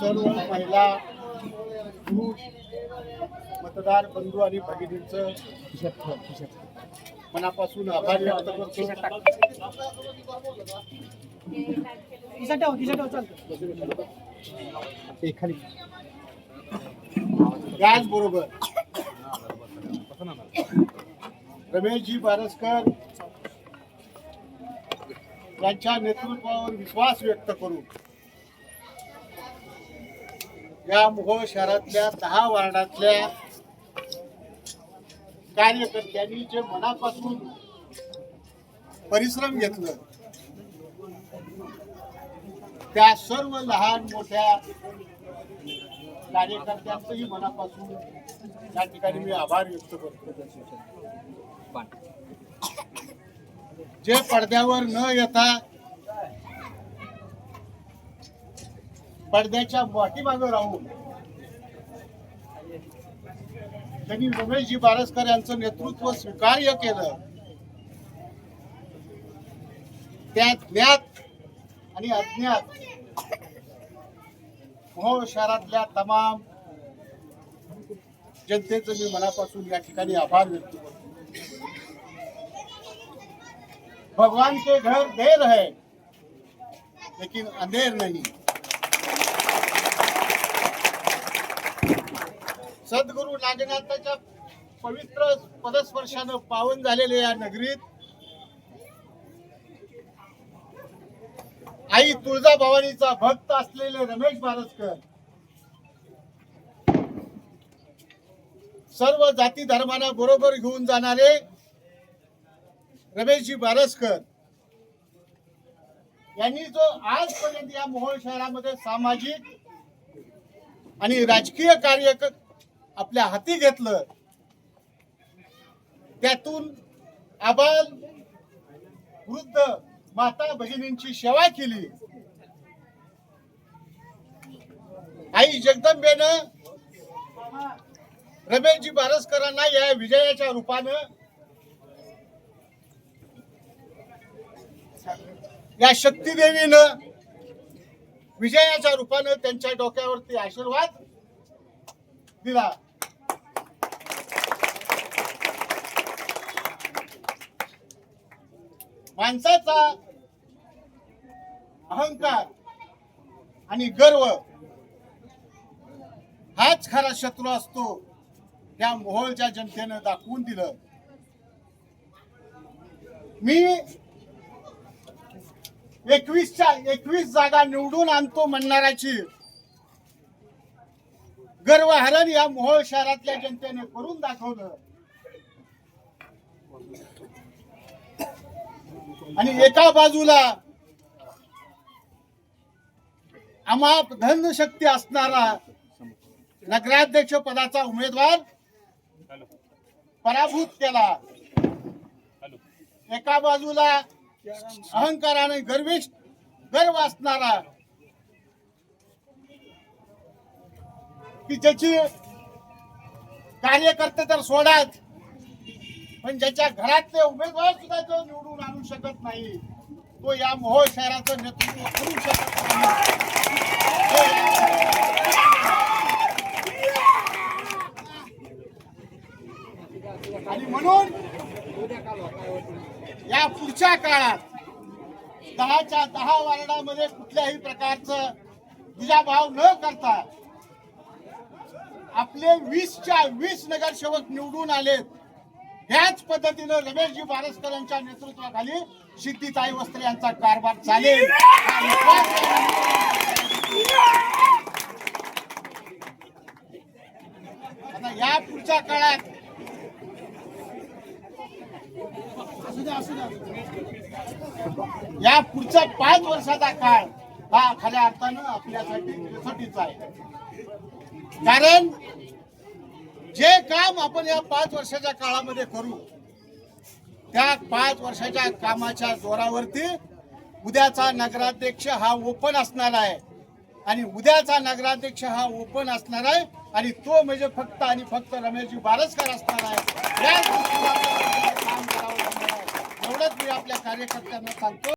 सर्व महिला पुरुष मतदार बंधू आणि भगिनींचं मनापासून आभार व्यक्त करतो. त्याचबरोबर रमेशजी बारसकर यांच्या नेतृत्वावर विश्वास व्यक्त करून या मोहोळ शहरातल्या 10 वार्डातल्या कार्यकर्त्यांनी जे मनापासून परिश्रम घेतलं त्या सर्व लहान मोठ्या कार्यकर्त्यांचंही मनापासून या ठिकाणी मी आभार व्यक्त करतो. जे पडद्यावर न येता पडद्याच्या पाठीमागे राहून त्यांनी रमेशजी बारसकर यांचं नेतृत्व स्वीकार्य केलं, त्या ज्ञात आणि अज्ञात मोहोळ शहरातल्या तमाम जनतेचं मी मनापासून या ठिकाणी आभार व्यक्त करतो. भगवान के घर देर है लेकिन अंधेर नहीं. सद्गुरु नागनाथाच्या पवित्र पदस्पर्शानं पावन झालेल्या या नगरीत आई तुळजाभवानीचा भक्त असलेले रमेश बारसकर, सर्व जाती धर्मांना बरोबर घेऊन जाणारे रमेशजी बारसकर यांनी जो आजपर्यंत या मोहोळ शहरामध्ये सामाजिक आणि राजकीय कार्य आपल्या हाती घेतलं, त्यातून आबाल वृद्ध माता भगिनींची सेवा केली. आई जगदंबेनं रमेशजी बारसकरांना या विजयाच्या रूपानं, या शक्तीदेवीनं विजयाच्या रूपानं त्यांच्या डोक्यावरती आशीर्वाद दिला. माणसाचा अहंकार आणि गर्व हाच खरा शत्रू असतो, त्या मोहोळच्या जनतेनं दाखवून दिलं. मी 21 जागा निवडून आणतो म्हणणाराची गर्वहरण या मोहोळ शहरातल्या जनतेने करून दाखवलं. आणि एका बाजूला अमाप धनशक्ती असणारा नगराध्यक्ष पदाचा उमेदवार पराभूत केला, एका बाजूला अहंकाराने गर्व असणारा की ज्याची कार्यकर्ते तर सोडाच, पण ज्याच्या घरातले उमेदवार सुद्धा जो निवडून आणू शकत नाही, तो या मोहोळ शहराचं नेतृत्व करू शकत नाही. आणि म्हणून या पुढच्या काळात 10च्या 10 वार्डामध्ये कुठल्याही प्रकारचं दुजाभाव न करता आपले 20च्या 20 नगरसेवक निवडून आलेत. ह्याच पद्धतीनं रमेशजी बारसकर यांच्या नेतृत्वाखाली सिद्धिताई वस्त्रे यांचा कारभार चालेल. आता या पुढच्या काळात या पुढचा 5 वर्षाचा काळ हा खऱ्या अर्थानं आपल्यासाठी सुखीचा आहे. कारण जे काम आपण या 5 वर्षाच्या काळामध्ये करू, त्या 5 वर्षाच्या कामाच्या जोरावरती उद्याचा नगराध्यक्ष हा ओपन असणार आहे. आणि उद्याचा नगराध्यक्ष हा ओपन असणार आहे आणि तो म्हणजे फक्त आणि फक्त रमेशजी बारसकर असणार आहे. या दृष्टीने काम करावं लागणार आहे. एवढंच मी आपल्या कार्यकर्त्यांना सांगतो.